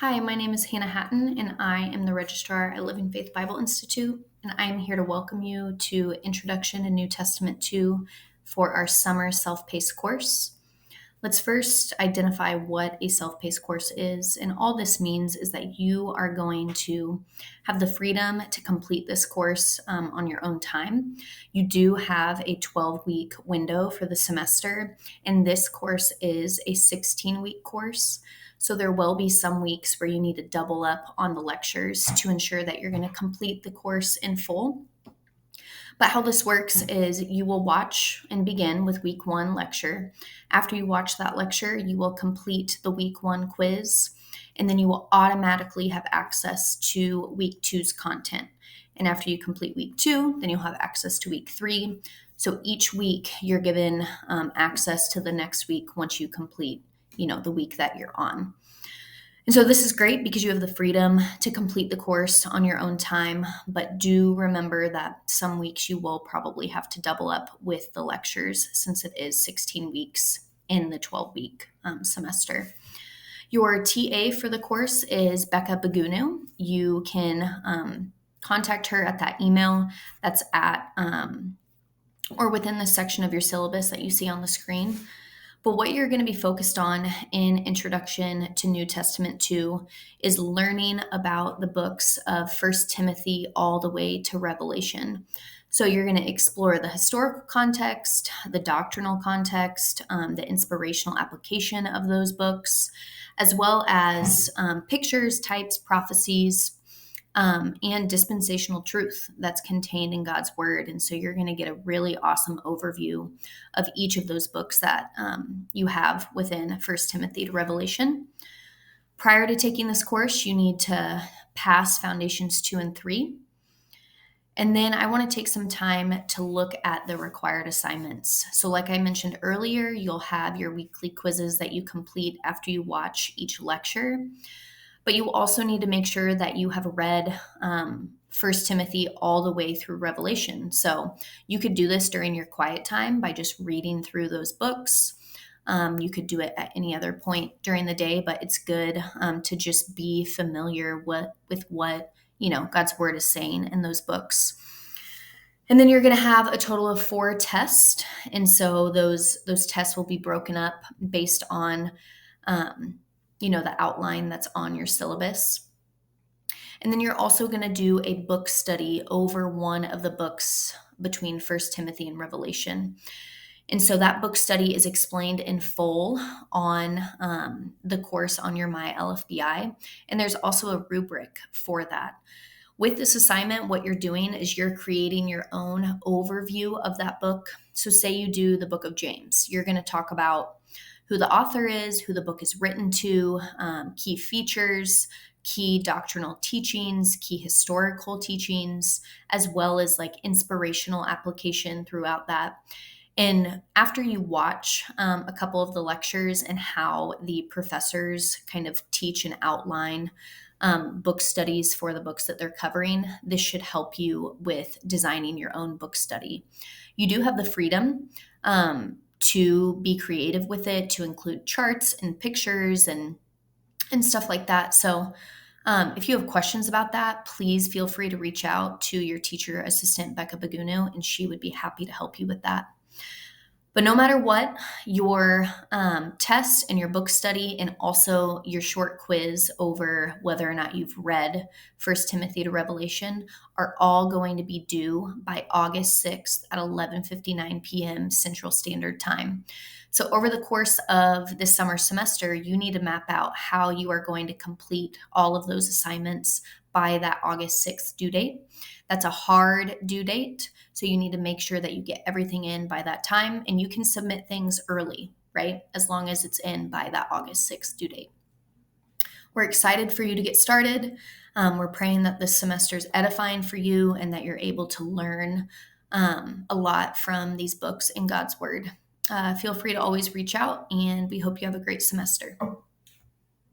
Hi, my name is Hannah Hatton, and I am the registrar at Living Faith Bible Institute. And I am here to welcome you to Introduction to New Testament 2 for our summer self paced course. Let's first identify what a self paced course is. And all this means is that you are going to have the freedom to complete this course on your own time. You do have a 12-week window for the semester, and this course is a 16-week course. So there will be some weeks where you need to double up on the lectures to ensure that you're going to complete the course in full. But how this works is you will watch and begin with week one lecture. After you watch that lecture, you will complete the week one quiz, and then you will automatically have access to week two's content. And after you complete week two, then you'll have access to week three. So each week you're given access to the next week once you complete, the week that you're on. And so this is great because you have the freedom to complete the course on your own time, but do remember that some weeks you will probably have to double up with the lectures since it is 16 weeks in the 12-week semester. Your TA for the course is Becca Bagunu. You can contact her at that email that's at or within the section of your syllabus that you see on the screen. But what you're going to be focused on in Introduction to New Testament 2 is learning about the books of First Timothy all the way to Revelation. So you're going to explore the historical context, the doctrinal context, the inspirational application of those books, as well as pictures, types, prophecies, and dispensational truth that's contained in God's Word. And so you're going to get a really awesome overview of each of those books that you have within First Timothy to Revelation. Prior to taking this course, you need to pass Foundations 2 and 3. And then I want to take some time to look at the required assignments. So like I mentioned earlier, you'll have your weekly quizzes that you complete after you watch each lecture. But you also need to make sure that you have read First Timothy all the way through Revelation. So you could do this during your quiet time by just reading through those books. You could do it at any other point during the day, but it's good to just be familiar with what God's Word is saying in those books. And then you're going to have a total of 4 tests, and so those tests will be broken up based on the outline that's on your syllabus. And then you're also going to do a book study over one of the books between First Timothy and Revelation. And so that book study is explained in full on the course on your My LFBI. And there's also a rubric for that. With this assignment, what you're doing is you're creating your own overview of that book. So say you do the book of James. You're going to talk about who the author is, who the book is written to, key features, key doctrinal teachings, key historical teachings, as well as like inspirational application throughout that. And after you watch a couple of the lectures and how the professors kind of teach and outline book studies for the books that they're covering, this should help you with designing your own book study. You do have the freedom to be creative with it, to include charts and pictures and stuff like that. So if you have questions about that, please feel free to reach out to your teacher assistant, Becca Bagunu, and she would be happy to help you with that. But no matter what, your test and your book study and also your short quiz over whether or not you've read First Timothy to Revelation are all going to be due by August 6th at 11:59 p.m. Central Standard Time. So over the course of this summer semester, you need to map out how you are going to complete all of those assignments by that August 6th due date. That's a hard due date, so you need to make sure that you get everything in by that time, and you can submit things early, right? As long as it's in by that August 6th due date. We're excited for you to get started. We're praying that this semester is edifying for you and that you're able to learn a lot from these books in God's Word. Feel free to always reach out, and we hope you have a great semester.